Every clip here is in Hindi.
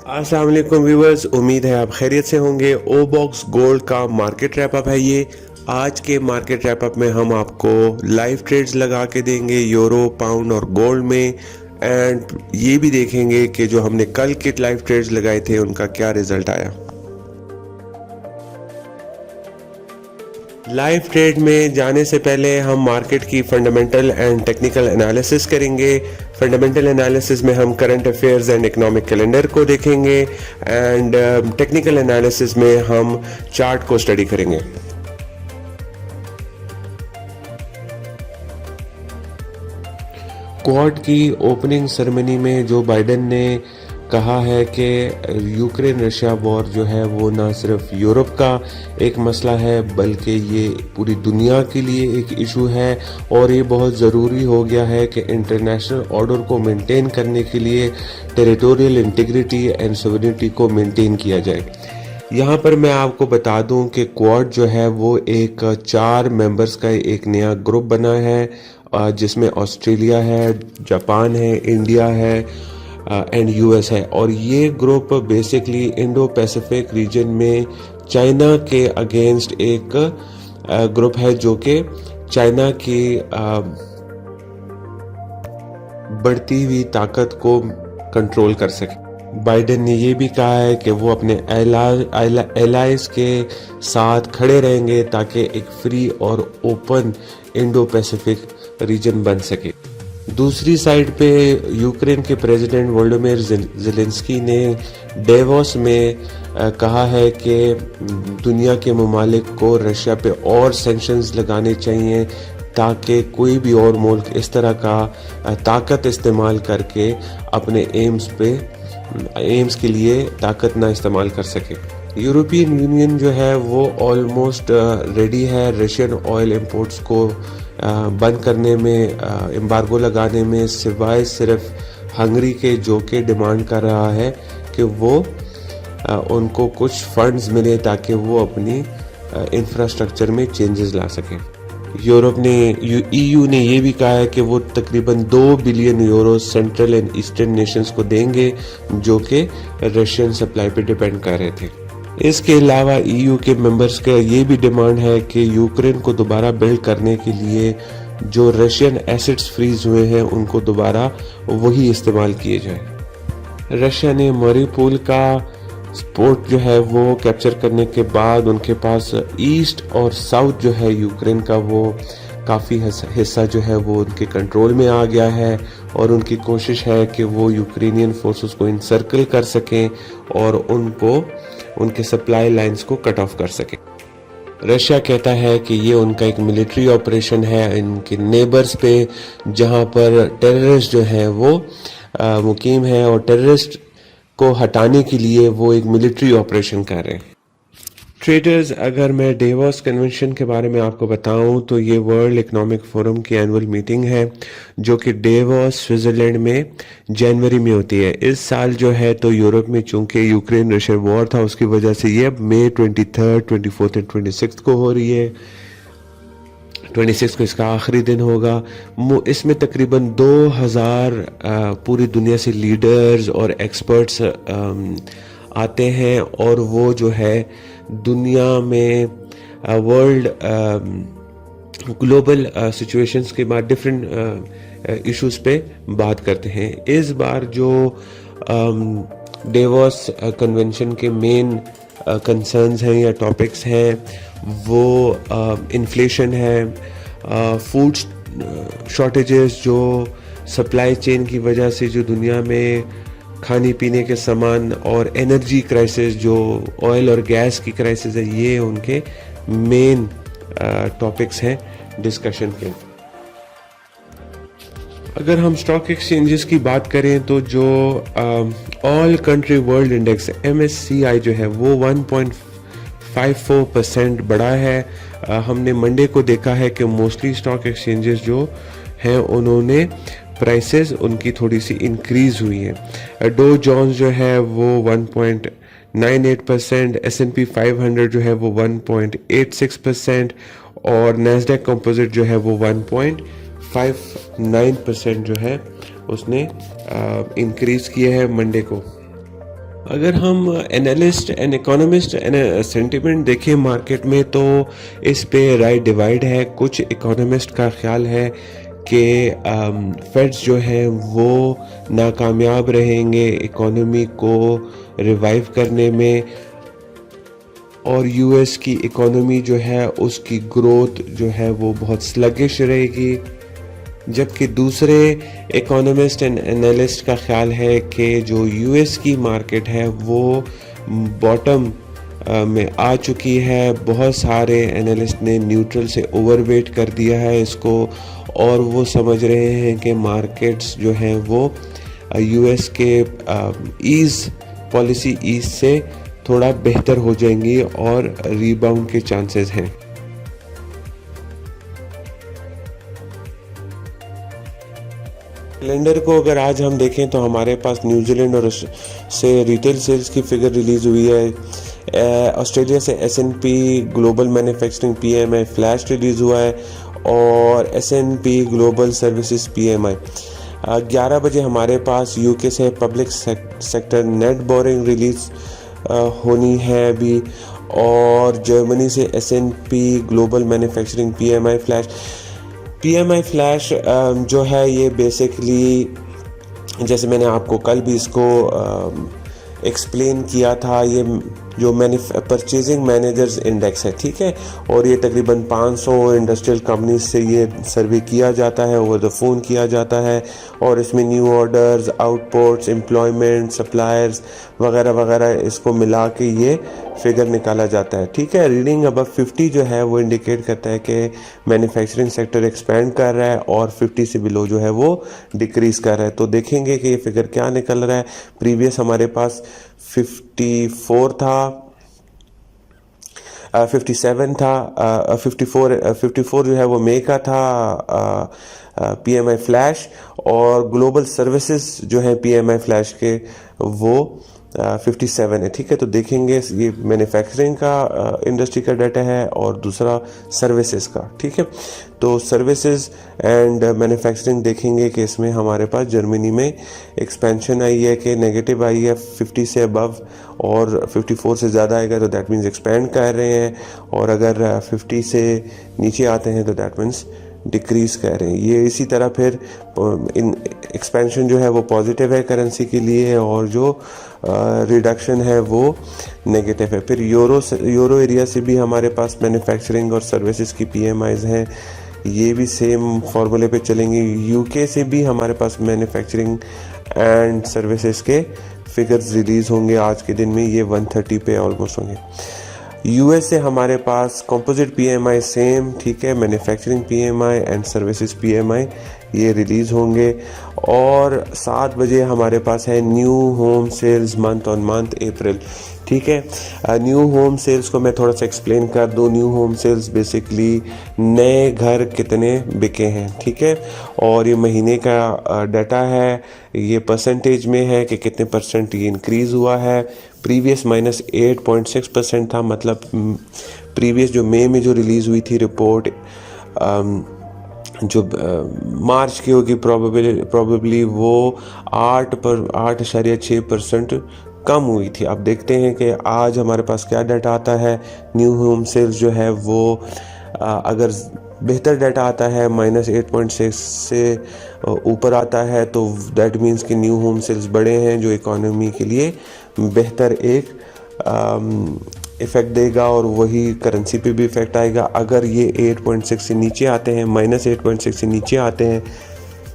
अस्सलाम वालेकुम व्यूवर्स, उम्मीद है आप खैरियत से होंगे। ओ बॉक्स गोल्ड का मार्केट रैप अप है ये। आज के मार्केट रैप अप में हम आपको लाइव ट्रेड्स लगा के देंगे यूरो, पाउंड और गोल्ड में। एंड ये भी देखेंगे कि जो हमने कल के लाइव ट्रेड्स लगाए थे उनका क्या रिजल्ट आया। लाइव ट्रेड में जाने से पहले हम मार्केट की फंडामेंटल एंड टेक्निकल एनालिसिस करेंगे। फंडामेंटल एनालिसिस में हम current affairs and economic calendar को देखेंगे एंड टेक्निकल एनालिसिस में हम चार्ट को स्टडी करेंगे। क्वाड की ओपनिंग सेरेमनी में जो बाइडेन ने कहा है कि यूक्रेन रशिया वॉर जो है वो ना सिर्फ यूरोप का एक मसला है बल्कि ये पूरी दुनिया के लिए एक इशू है और ये बहुत ज़रूरी हो गया है कि इंटरनेशनल ऑर्डर को मेंटेन करने के लिए टेरिटोरियल इंटीग्रिटी एंड सॉवरेनिटी को मेंटेन किया जाए। यहाँ पर मैं आपको बता दूं कि क्वाड जो है वो एक 4 मेंबर्स का एक नया ग्रुप बना है जिसमें ऑस्ट्रेलिया है, जापान है, इंडिया है एंड यूएस है। और ये group basically Indo Pacific region में चाइना के अगेंस्ट एक ग्रुप है जो कि चाइना की बढ़ती हुई ताकत को कंट्रोल कर सके। बाइडेन ने ये भी कहा है कि वो अपने एलाइज के साथ खड़े रहेंगे ताकि एक फ्री और ओपन इंडो पैसिफिक रीजन बन सके। दूसरी साइड पे यूक्रेन के प्रेसिडेंट वोलोडिमिर ज़ेलेंस्की ने डेवोस में कहा है कि दुनिया के ममालिक को रशिया पे और सैंक्शंस लगाने चाहिए ताकि कोई भी और मुल्क इस तरह का ताकत इस्तेमाल करके अपने एम्स के लिए ताकत ना इस्तेमाल कर सके। यूरोपियन यूनियन जो है वो ऑलमोस्ट रेडी है रशियन ऑयल इंपोर्ट्स को बंद करने में, एम्बार्गो लगाने में, सिवाय सिर्फ हंगरी के जो कि डिमांड कर रहा है कि वो उनको कुछ फंड्स मिले ताकि वो अपनी इंफ्रास्ट्रक्चर में चेंजेस ला सकें। यूरोप ने ईयू ने ये भी कहा है कि वो तकरीबन 2 billion euro central and eastern Nations को देंगे जो कि रशियन सप्लाई पे डिपेंड कर रहे थे। इसके अलावा ईयू के मेंबर्स का ये भी डिमांड है कि यूक्रेन को दोबारा बिल्ड करने के लिए जो रशियन एसेट्स फ्रीज हुए हैं उनको दोबारा वही इस्तेमाल किए जाए। रशिया ने मरियुपोल का पोर्ट जो है वो कैप्चर करने के बाद उनके पास ईस्ट और साउथ जो है यूक्रेन का वो काफ़ी हिस्सा जो है वो उनके कंट्रोल में आ गया है और उनकी कोशिश है कि वो यूक्रेनियन फोर्सेस को इनसर्कल कर सकें और उनके सप्लाई लाइंस को कट ऑफ कर सकें। रशिया कहता है कि ये उनका एक मिलिट्री ऑपरेशन है इनके नेबर्स पे जहां पर टेररिस्ट जो है वो मुकीम है और टेररिस्ट को हटाने के लिए वो एक मिलिट्री ऑपरेशन कर रहे हैं। ट्रेडर्स, अगर मैं डेवोस कन्वेंशन के बारे में आपको बताऊं तो ये वर्ल्ड इकोनॉमिक फोरम की एनुअल मीटिंग है जो कि डेवोस स्विट्जरलैंड में जनवरी में होती है। इस साल जो है तो यूरोप में चूंकि यूक्रेन रशिया वॉर था उसकी वजह से ये अब मई 23, 24 एंड 26 को हो रही है। 26 को इसका आखिरी दिन होगा। इसमें तकरीबन 2000 पूरी दुनिया से लीडर्स और एक्सपर्ट्स आते हैं और वो जो है दुनिया में वर्ल्ड ग्लोबल सिचुएशंस के बाद डिफरेंट इश्यूज पे बात करते हैं। इस बार जो डेवोस कन्वेंशन के मेन कंसर्न्स हैं या टॉपिक्स हैं वो इन्फ्लेशन है, फूड शॉर्टेजेस जो सप्लाई चेन की वजह से जो दुनिया में खाने पीने के सामान और एनर्जी क्राइसिस जो ऑयल और गैस की क्राइसिस है, ये उनके मेन टॉपिक्स हैं डिस्कशन के। अगर हम स्टॉक एक्सचेंजेस की बात करें तो जो all country world index MSCI जो है वो 1.54% बढ़ा है। हमने मंडे को देखा है कि मोस्टली स्टॉक एक्सचेंजेस जो हैं उन्होंने प्राइसेस उनकी थोड़ी सी इंक्रीज हुई है। डो जोन्स जो है वो 1.98%, S&P 500 जो है वो 1.86% और नैस्डैक कंपोजिट जो है वो 1.59% जो है उसने इंक्रीज किए हैं मंडे को। अगर हम एनालिस्ट एंड इकोनॉमिस्ट सेंटिमेंट देखें मार्केट में, तो इस पे राय डिवाइड है। कुछ इकोनॉमिस्ट का ख्याल है कि फेड्स जो हैं वो नाकामयाब रहेंगे इकोनॉमी को रिवाइव करने में, और यूएस की इकोनॉमी जो है उसकी ग्रोथ जो है वो बहुत स्लगिश रहेगी। जबकि दूसरे इकोनॉमिस्ट एंड एनालिस्ट का ख्याल है कि जो यूएस की मार्केट है वो बॉटम में आ चुकी है। बहुत सारे एनालिस्ट ने न्यूट्रल से ओवरवेट कर दिया है इसको, और वो समझ रहे हैं कि मार्केट्स जो हैं वो यूएस के ईज़ पॉलिसी ईज़ से थोड़ा बेहतर हो जाएंगी और रीबाउंड के चांसेस हैं। कैलेंडर को अगर आज हम देखें तो हमारे पास न्यूजीलैंड और से रिटेल सेल्स की फिगर रिलीज़ हुई है। ऑस्ट्रेलिया से S&P global manufacturing PMI flash release हुआ है, और एस.एन.पी ग्लोबल सर्विसेज पीएमआई। 11 बजे हमारे पास यूके से public sector net boring release होनी है अभी, और जर्मनी से S&P global manufacturing PMI flash जो है ये बेसिकली, जैसे मैंने आपको कल भी इसको एक्सप्लेन किया था, ये जो परचेजिंग मैनेजर्स इंडेक्स है, ठीक है, और ये तकरीबन 500 इंडस्ट्रियल कंपनीज से ये सर्वे किया जाता है, ओवर द फ़ोन किया जाता है, और इसमें new orders, outputs, employment, suppliers वगैरह वगैरह इसको मिला के ये फिगर निकाला जाता है, ठीक है। रीडिंग अबव 50 जो है वो इंडिकेट करता है कि मैन्युफैक्चरिंग सेक्टर एक्सपेंड कर रहा है, और 50 से बिलो जो है वो डिक्रीज कर रहा है। तो देखेंगे कि ये फिगर क्या निकल रहा है। प्रीवियस हमारे पास 54 था, 57 था, 54 जो है वो मई का था पीएमआई फ्लैश, और ग्लोबल सर्विसेज जो है पीएमआई फ्लैश के वो 57 है, ठीक है। तो देखेंगे ये मैन्युफैक्चरिंग का इंडस्ट्री का डाटा है, और दूसरा सर्विसेज का, ठीक है। तो सर्विसेज एंड मैन्युफैक्चरिंग देखेंगे कि इसमें हमारे पास जर्मनी में एक्सपेंशन आई है कि नेगेटिव आई है 50 से अबव, और 54 से ज़्यादा आएगा तो दैट मीन्स एक्सपेंड कर रहे हैं, और अगर 50 से नीचे आते हैं तो दैट मीन्स डिक्रीज कर रहे हैं। ये इसी तरह फिर इन एक्सपेंशन जो है वो पॉजिटिव है करेंसी के लिए, और जो रिडक्शन है वो नेगेटिव है। फिर यूरो एरिया से भी हमारे पास मैन्युफैक्चरिंग और सर्विसेज की पीएमआईज हैं, ये भी सेम फार्मूले पे चलेंगे। यूके से भी हमारे पास मैन्युफैक्चरिंग एंड सर्विसेज के फिगर्स रिलीज़ होंगे आज के दिन में, ये 130 पे ऑलमोस्ट होंगे। यूएस से हमारे पास कंपोजिट पीएमआई सेम, ठीक है, manufacturing PMI and services PMI ये रिलीज़ होंगे। और 7 बजे हमारे पास है new home sales month on month April, ठीक है। न्यू होम सेल्स को मैं थोड़ा सा एक्सप्लेन कर दूँ। न्यू होम सेल्स बेसिकली नए घर कितने बिके हैं, ठीक है, और ये महीने का डाटा है, ये परसेंटेज में है कि कितने परसेंट ये इंक्रीज़ हुआ है। प्रीवियस -8.6% था, मतलब प्रीवियस जो मई में जो रिलीज़ हुई थी रिपोर्ट, जो मार्च की होगी प्रॉबेबली वो 8.6% कम हुई थी। अब देखते हैं कि आज हमारे पास क्या डाटा आता है। न्यू होम सेल्स जो है वो अगर बेहतर डाटा आता है -8.6 से ऊपर आता है तो दैट मीन्स कि न्यू होम सेल्स बड़े हैं, जो इकोनॉमी के लिए बेहतर एक इफ़ेक्ट देगा, और वही करेंसी पे भी इफ़ेक्ट आएगा। अगर ये 8.6 से नीचे आते हैं, -8.6 से नीचे आते हैं,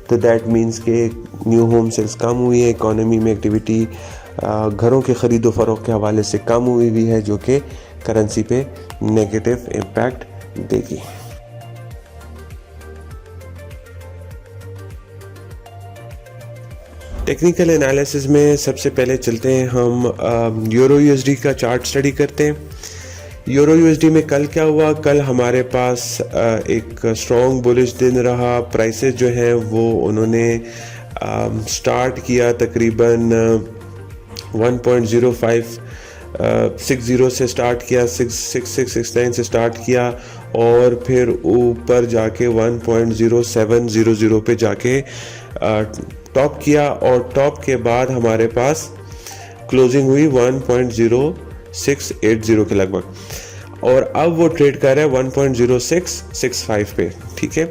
तो दैट मीन्स कि न्यू होम सेल्स कम हुई है, इकोनॉमी में एक्टिविटी घरों के ख़रीदो फरोख्त के हवाले से कम हुई भी है, जो कि करेंसी पे नेगेटिव इम्पैक्ट देगी। टेक्निकल एनालिसिस में सबसे पहले चलते हैं हम यूरो यूएसडी का चार्ट स्टडी करते हैं। यूरो यूएसडी में कल क्या हुआ, कल हमारे पास एक स्ट्रॉन्ग बुलिश दिन रहा। प्राइसेस जो हैं वो उन्होंने स्टार्ट किया तकरीबन 1.0560 से स्टार्ट किया, 6669 से स्टार्ट किया, और फिर ऊपर जाके 1.0700 पे जाके टॉप किया, और टॉप के बाद हमारे पास क्लोजिंग हुई 1.0680 के लगभग, और अब वो ट्रेड कर रहा है 1.0665 पे। ठीक है,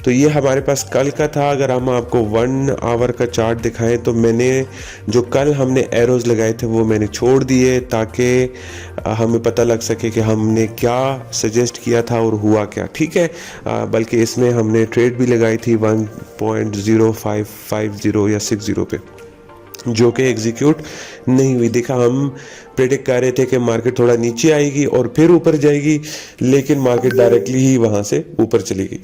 तो ये हमारे पास कल का था। अगर हम आपको 1 आवर का चार्ट दिखाएं तो मैंने जो कल हमने एरोज लगाए थे वो मैंने छोड़ दिए, ताकि हमें पता लग सके कि हमने क्या सजेस्ट किया था और हुआ क्या। ठीक है, बल्कि इसमें हमने ट्रेड भी लगाई थी 1.0550 या 60 पे, जो कि एग्जीक्यूट नहीं हुई। देखा, हम प्रेडिक्ट कर रहे थे कि मार्केट थोड़ा नीचे आएगी और फिर ऊपर जाएगी, लेकिन मार्केट डायरेक्टली ही वहां से ऊपर चली गई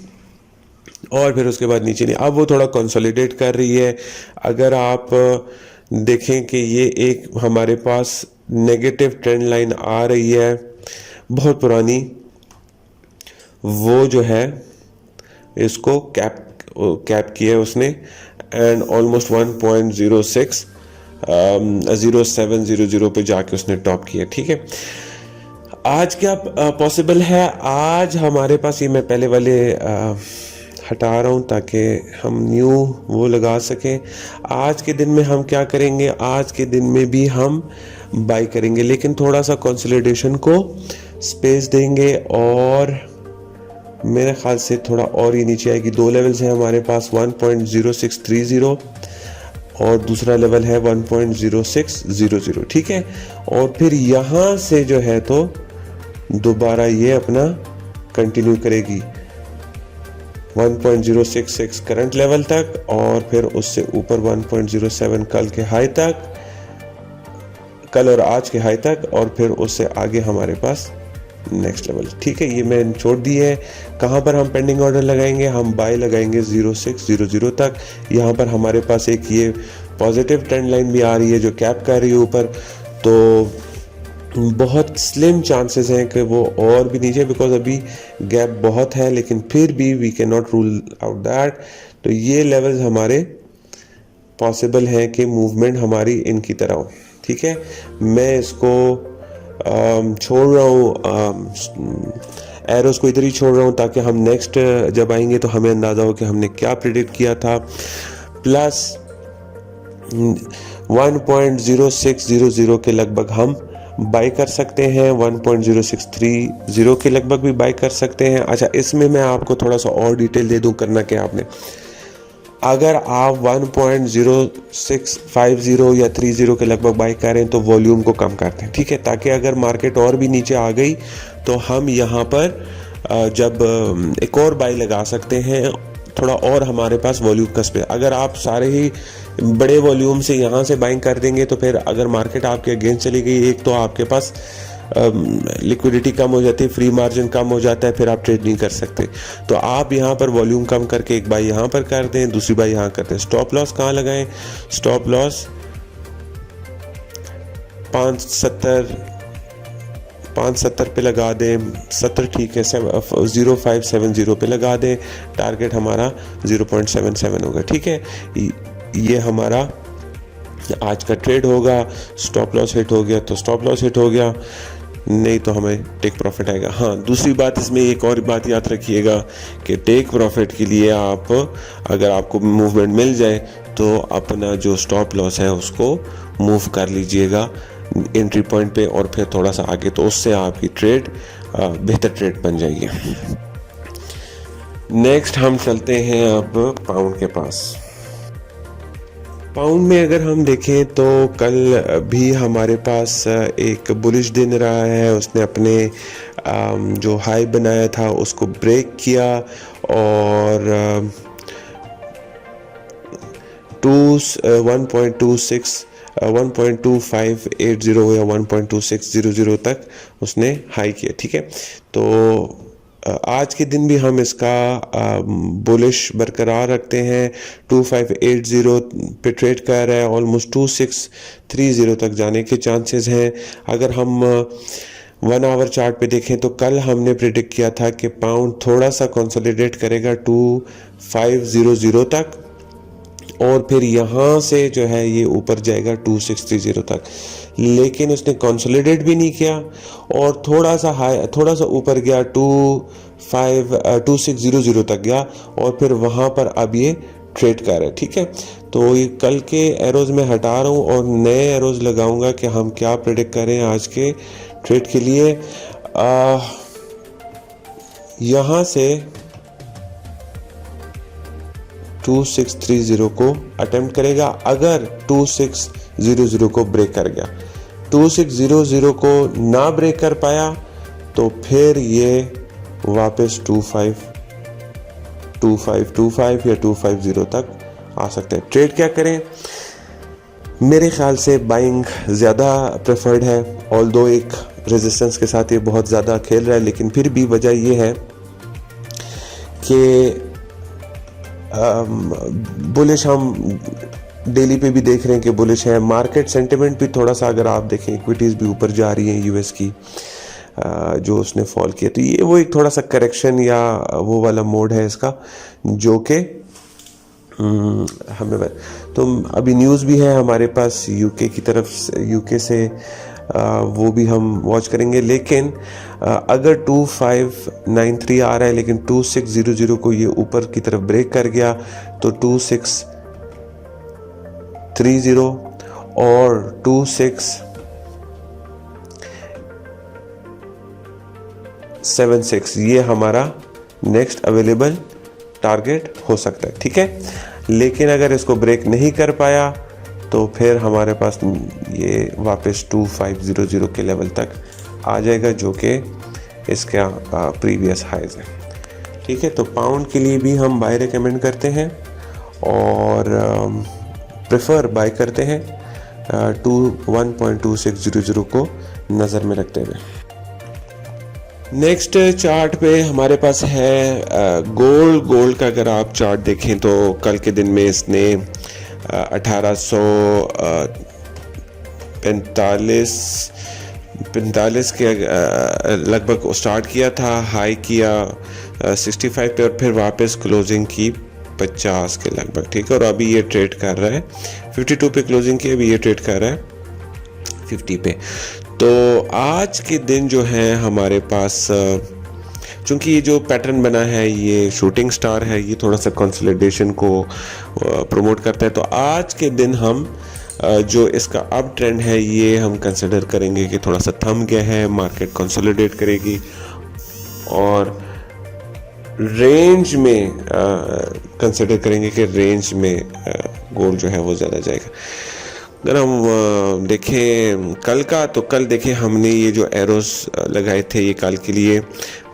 और फिर उसके बाद नीचे नहीं। अब वो थोड़ा कंसोलिडेट कर रही है। अगर आप देखें कि ये एक हमारे पास नेगेटिव ट्रेंड लाइन आ रही है बहुत पुरानी, वो जो है इसको कैप किया है उसने, एंड ऑलमोस्ट 1.0700 पे जाके उसने टॉप किया। ठीक है, आज क्या पॉसिबल है? आज हमारे पास, ये मैं पहले वाले हटा रहा हूँ ताकि हम न्यू वो लगा सकें। आज के दिन में हम क्या करेंगे? आज के दिन में भी हम बाई करेंगे, लेकिन थोड़ा सा कंसोलिडेशन को स्पेस देंगे और मेरे ख्याल से थोड़ा और ही नीचे आएगी। 2 लेवल्स हैं हमारे पास, 1.0630 और दूसरा लेवल है 1.0600। ठीक है, और फिर यहाँ से जो है तो दोबारा ये अपना कंटिन्यू करेगी 1.066 करंट लेवल तक, और फिर उससे ऊपर 1.07 कल के हाई तक, कल और आज के हाई तक, और फिर उससे आगे हमारे पास नेक्स्ट लेवल। ठीक है, ये मैंने छोड़ दी है। कहाँ पर हम पेंडिंग ऑर्डर लगाएंगे? हम बाय लगाएंगे 0600 तक। यहाँ पर हमारे पास एक ये पॉजिटिव ट्रेंड लाइन भी आ रही है जो कैप कर रही है ऊपर, तो बहुत स्लिम चांसेस हैं कि वो और भी नीचे, बिकॉज अभी गैप बहुत है, लेकिन फिर भी we can not rule out that. तो ये लेवल्स हमारे पॉसिबल हैं कि मूवमेंट हमारी इनकी तरह हो। ठीक है, मैं इसको छोड़ रहा हूँ, एरोस को इधर ही छोड़ रहा हूँ, ताकि हम नेक्स्ट जब आएंगे तो हमें अंदाज़ा हो कि हमने क्या प्रेडिक्ट किया था। प्लस 1.0600 के लगभग हम बाई कर सकते हैं, 1.0630 के लगभग भी बाई कर सकते हैं। अच्छा, इसमें मैं आपको थोड़ा सा और डिटेल दे दूं करना क्या आपने। अगर आप 1.0650 या 30 के लगभग बाई करें तो वॉल्यूम को कम करते हैं। ठीक है, ताकि अगर मार्केट और भी नीचे आ गई तो हम यहाँ पर जब एक और बाई लगा सकते हैं, थोड़ा और हमारे पास वॉल्यूम का स्पेस। अगर आप सारे ही बड़े वॉल्यूम से यहाँ से बाइंग कर देंगे तो फिर अगर मार्केट आपके अगेंस्ट चली गई, एक तो आपके पास लिक्विडिटी कम हो जाती है, फ्री मार्जिन कम हो जाता है, फिर आप ट्रेड नहीं कर सकते। तो आप यहाँ पर वॉल्यूम कम करके एक बाई यहाँ पर कर दें, दूसरी बाई यहाँ कर दें। स्टॉप लॉस कहाँ लगाएं? स्टॉप लॉस 570 पे लगा दें, 70 ठीक है, 0570 पे लगा दें। टारगेट हमारा 0.77 होगा। ठीक है, ये हमारा आज का ट्रेड होगा। स्टॉप लॉस हिट हो गया तो स्टॉप लॉस हिट हो गया, नहीं तो हमें टेक प्रॉफिट आएगा। हाँ, दूसरी बात इसमें एक और बात याद रखिएगा कि टेक प्रॉफिट के लिए आप, अगर आपको मूवमेंट मिल जाए तो अपना जो स्टॉप लॉस है उसको मूव कर लीजिएगा एंट्री पॉइंट पे, और फिर थोड़ा सा आगे, तो उससे आपकी ट्रेड बेहतर ट्रेड बन जाएगी। नेक्स्ट हम चलते हैं अब पाउंड के पास। पाउंड में अगर हम देखें तो कल भी हमारे पास एक बुलिश दिन रहा है। उसने अपने जो हाई बनाया था उसको ब्रेक किया और 1.2580 या 1.2600 तक उसने हाई किया। ठीक है, तो आज के दिन भी हम इसका बुलिश बरकरार रखते हैं। 2580 पे ट्रेड कर रहा है, ऑलमोस्ट 2630 तक जाने के चांसेस हैं। अगर हम 1 आवर चार्ट पे देखें तो कल हमने प्रेडिक्ट किया था कि पाउंड थोड़ा सा कंसोलिडेट करेगा 2500 तक, और फिर यहाँ से जो है ये ऊपर जाएगा 2630 तक, लेकिन उसने कंसोलिडेट भी नहीं किया और थोड़ा सा ऊपर गया 2600 तक गया, और फिर वहाँ पर अब ये ट्रेड कर रहा है, ठीक है। तो ये कल के एरोज में हटा रहा हूँ और नए एरोज लगाऊंगा कि हम क्या प्रेडिक्ट करें आज के ट्रेड के लिए। यहाँ से 2630 को अटेम्प्ट करेगा। अगर 2600 को ब्रेक कर गया, 2600 को ना ब्रेक कर पाया तो फिर ये वापस 2525 या 250 तक आ सकते हैं। ट्रेड क्या करें? मेरे ख्याल से बाइंग ज़्यादा प्रेफर्ड है, ऑल्दो एक रेजिस्टेंस के साथ ये बहुत ज़्यादा खेल रहा है, लेकिन फिर भी वजह ये है कि बुलिश हम डेली पे भी देख रहे हैं कि बुलिश है। मार्केट सेंटिमेंट भी थोड़ा सा, अगर आप देखें, इक्विटीज़ भी ऊपर जा रही हैं यूएस की, जो उसने फॉल किया, तो ये वो एक थोड़ा सा करेक्शन या वो वाला मोड है इसका, जो कि हमें तो अभी न्यूज़ भी है हमारे पास यूके की तरफ से, यूके से, वो भी हम वॉच करेंगे। लेकिन अगर 2593 आ रहा है लेकिन 2600 को ये ऊपर की तरफ ब्रेक कर गया तो 2630 और 2676 ये हमारा नेक्स्ट अवेलेबल टारगेट हो सकता है, ठीक है। लेकिन अगर इसको ब्रेक नहीं कर पाया तो फिर हमारे पास ये वापस 2500 के लेवल तक आ जाएगा, जो कि इसका प्रीवियस हाइज है, ठीक है। तो पाउंड के लिए भी हम बाय रिकमेंड करते हैं और प्रेफर बाय करते हैं 1.2600 को नज़र में रखते हुए। नेक्स्ट चार्ट पे हमारे पास है गोल्ड का अगर आप चार्ट देखें तो कल के दिन में इसने 1845 के लगभग स्टार्ट किया था, हाई किया 65 पे और फिर वापस क्लोजिंग की 50 के लगभग, ठीक है। और अभी ये ट्रेड कर रहा है 52 पे क्लोजिंग की, अभी ये ट्रेड कर रहा है 50 पे। तो आज के दिन जो है हमारे पास, चूँकि ये जो पैटर्न बना है ये शूटिंग स्टार है, ये थोड़ा सा कंसोलिडेशन को प्रमोट करता है। तो आज के दिन हम जो इसका अप ट्रेंड है ये हम कंसिडर करेंगे कि थोड़ा सा थम गया है, मार्केट कंसोलिडेट करेगी और रेंज में कंसिडर करेंगे कि रेंज में गोल्ड जो है वो ज़्यादा जाएगा। अगर हम देखें कल का, तो कल देखें हमने ये जो एरोस लगाए थे ये कल के लिए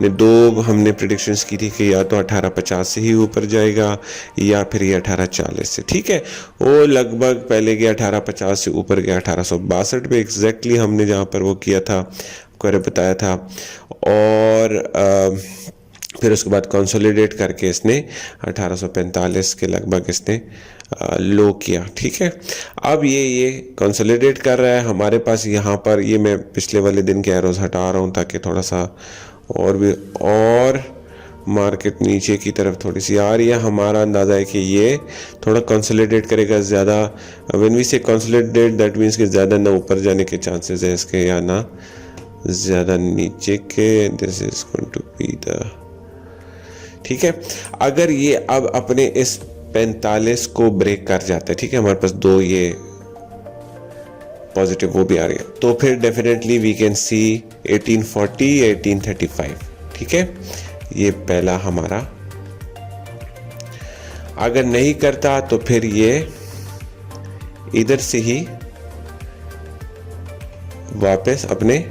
दो हमने प्रेडिक्शंस की थी कि या तो 1850 से ही ऊपर जाएगा या फिर ये 1840 से, ठीक है। वो लगभग पहले गया 1850 से ऊपर गया 1862 पे एग्जैक्टली हमने जहाँ पर वो किया था, आपको बताया था। और फिर उसके बाद कंसोलिडेट करके इसने 1845 के लगभग इसने लो किया, ठीक है। अब ये कंसोलिडेट कर रहा है हमारे पास यहाँ पर। ये मैं पिछले वाले दिन के एरोज हटा रहा हूँ ताकि थोड़ा सा और भी और मार्केट नीचे की तरफ थोड़ी सी आ रही है। हमारा अंदाज़ा है कि ये थोड़ा कंसोलिडेट करेगा ज़्यादा। व्हेन वी से कंसोलिडेट दैट मीन्स कि ज़्यादा ना ऊपर जाने के चांसेस है इसके या ना ज़्यादा नीचे के। This is going to be the, ठीक है। अगर ये अब अपने इस 45 को ब्रेक कर जाता है, ठीक है, हमारे पास दो ये पॉजिटिव वो भी आ रही है, तो फिर डेफिनेटली वी कैन सी 1840 या 1835, ठीक है। ये पहला हमारा, अगर नहीं करता तो फिर ये इधर से ही वापस अपने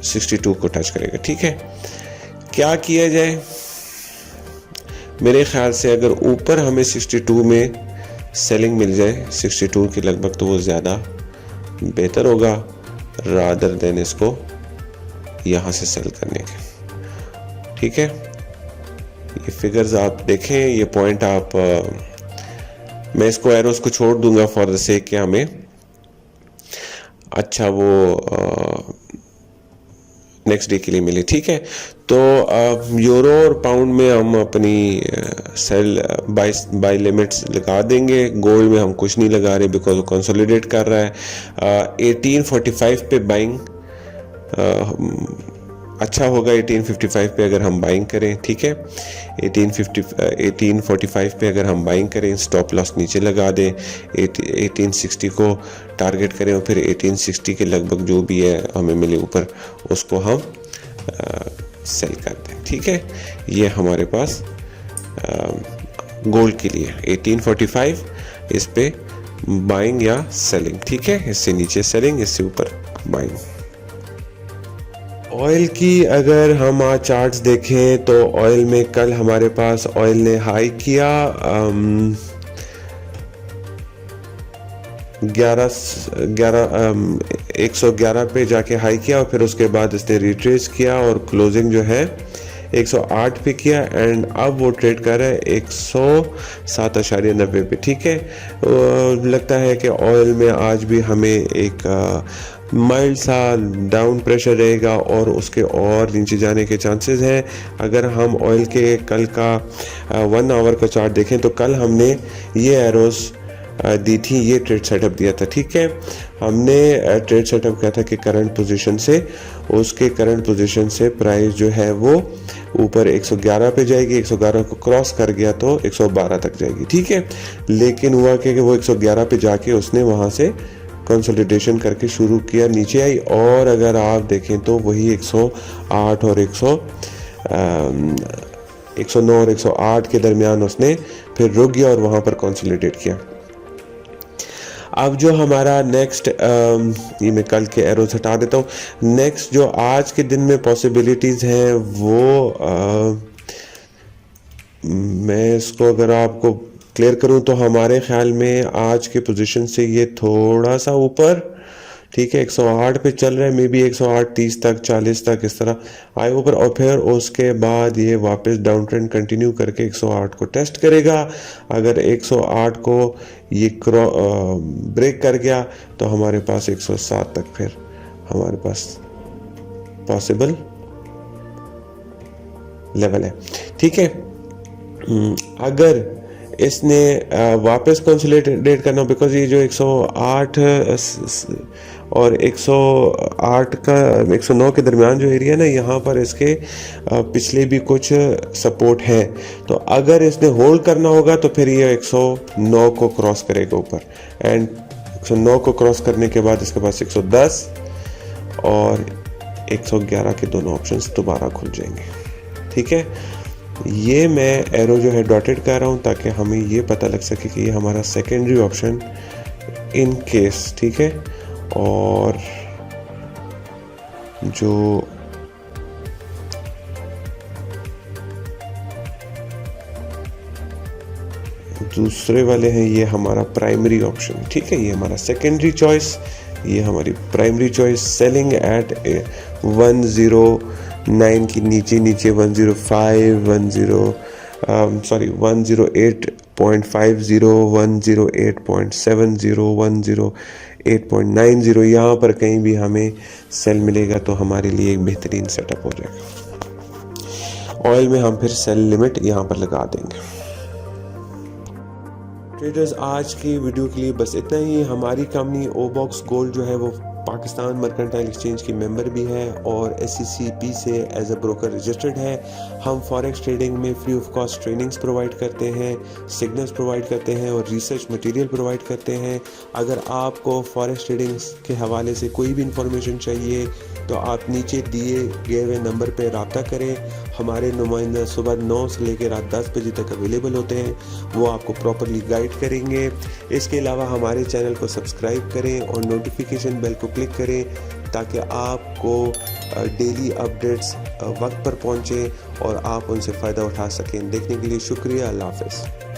62 को टच करेगा, ठीक है। क्या किया जाए? मेरे ख्याल से अगर ऊपर हमें 62 में सेलिंग मिल जाए 62 के लगभग, तो वो ज़्यादा बेहतर होगा रादर देन इसको यहाँ से सेल करने के, ठीक है। ये फिगर्स आप देखें, ये पॉइंट आप मैं इसको एरोस को छोड़ दूंगा फॉर द सेक कि हमें अच्छा वो नेक्स्ट डे के लिए मिले, ठीक है। तो यूरो और पाउंड में हम अपनी सेल बाय लिमिट्स लगा देंगे। गोल्ड में हम कुछ नहीं लगा रहे बिकॉज वो कंसोलिडेट कर रहा है। 1845 पे बाइंग अच्छा होगा 1855 पे अगर हम बाइंग करें, ठीक है। 1845 पे अगर हम बाइंग करें, स्टॉप लॉस नीचे लगा दें, 1860 को टारगेट करें और फिर 1860 के लगभग जो भी है हमें मिले ऊपर उसको हम सेल कर दें, ठीक है। ये हमारे पास गोल्ड के लिए 1845 इस पे बाइंग या सेलिंग, ठीक है। इससे नीचे सेलिंग, इससे ऊपर बाइंग। ऑयल की अगर हम आज चार्ट्स देखें तो ऑयल में कल हमारे पास ऑयल ने हाई किया 111 पे जाके हाई किया और फिर उसके बाद इसने रिट्रेस किया और क्लोजिंग जो है 108 पे किया एंड अब वो ट्रेड कर रहा है 107.90 पे, ठीक है। लगता है कि ऑयल में आज भी हमें एक माइल्ड सा डाउन प्रेशर रहेगा और उसके और नीचे जाने के चांसेस हैं। अगर हम ऑयल के कल का 1 आवर का चार्ट देखें तो कल हमने ये एरोस दी थी, ये ट्रेड सेटअप दिया था, ठीक है। हमने ट्रेड सेटअप किया था कि करंट पोजीशन से, उसके करंट पोजीशन से प्राइस जो है वो ऊपर 111 पे जाएगी, 111 को क्रॉस कर गया तो 112 तक जाएगी, ठीक है। लेकिन हुआ कि वो 111 पे जाके उसने वहाँ से कंसोलिडेशन करके शुरू किया, नीचे आई और अगर आप देखें तो वही 108 और 109 और 108 के दरमियान उसने फिर रुक गया और वहाँ पर कंसोलिडेट किया। अब जो हमारा नेक्स्ट, ये मैं कल के एरोज हटा देता हूँ, नेक्स्ट जो आज के दिन में पॉसिबिलिटीज़ हैं वो मैं इसको अगर आपको क्लियर करूं तो हमारे ख्याल में आज के पोजीशन से ये थोड़ा सा ऊपर, ठीक है, 108 पे चल रहा है, मे बी 108.30 तक 40 तक इस तरह आए ऊपर और फिर उसके बाद ये वापस डाउन ट्रेंड कंटिन्यू करके 108 को टेस्ट करेगा। अगर 108 को ये ब्रेक कर गया तो हमारे पास 107 तक फिर हमारे पास पॉसिबल लेवल है, ठीक है। अगर इसने वापस कंसोलिडेट करना, बिकॉज ये जो 108 और 108 का 109 के दरमियान जो एरिया ना, यहाँ पर इसके पिछले भी कुछ सपोर्ट है, तो अगर इसने होल्ड करना होगा तो फिर ये 109 को क्रॉस करेगा ऊपर एंड 109 को क्रॉस करने के बाद इसके पास 110 और 111 के दोनों ऑप्शंस दोबारा खुल जाएंगे, ठीक है। ये मैं एरो जो है डॉटेड कर रहा हूँ ताकि हमें ये पता लग सके कि ये हमारा सेकेंडरी ऑप्शन इन केस, ठीक है। और जो दूसरे वाले हैं ये हमारा प्राइमरी ऑप्शन, ठीक है। ये हमारा सेकेंडरी चॉइस, ये हमारी प्राइमरी चॉइस, सेलिंग एट 109 की नीचे 105 108.50 108.70 108.90 यहाँ पर कहीं भी हमें सेल मिलेगा तो हमारे लिए एक बेहतरीन सेटअप हो जाएगा। ऑयल में हम फिर सेल लिमिट यहाँ पर लगा देंगे। ट्रेडर्स, आज की वीडियो के लिए बस इतना ही। हमारी कंपनी ओबॉक्स गोल्ड जो है वो पाकिस्तान मर्केंटाइल एक्सचेंज की मेंबर भी है और SCCP से एज अ ब्रोकर रजिस्टर्ड है। हम फॉरेक्स ट्रेडिंग में free of cost trainings provide करते हैं, सिग्नल्स प्रोवाइड करते हैं और रिसर्च मटेरियल प्रोवाइड करते हैं। अगर आपको फॉरेक्स ट्रेडिंग के हवाले से कोई भी इंफॉर्मेशन चाहिए तो आप नीचे दिए गए हुए नंबर पर रब्ता करें। हमारे नुमाइंदा सुबह 9 से लेकर रात 10 बजे तक अवेलेबल होते हैं, वो आपको प्रॉपरली गाइड करेंगे। इसके अलावा हमारे चैनल को सब्सक्राइब करें और नोटिफिकेशन बेल को क्लिक करें ताकि आपको डेली अपडेट्स वक्त पर पहुंचे और आप उनसे फ़ायदा उठा सकें। देखने के लिए शुक्रिया। अल्लाह हाफ़िज़।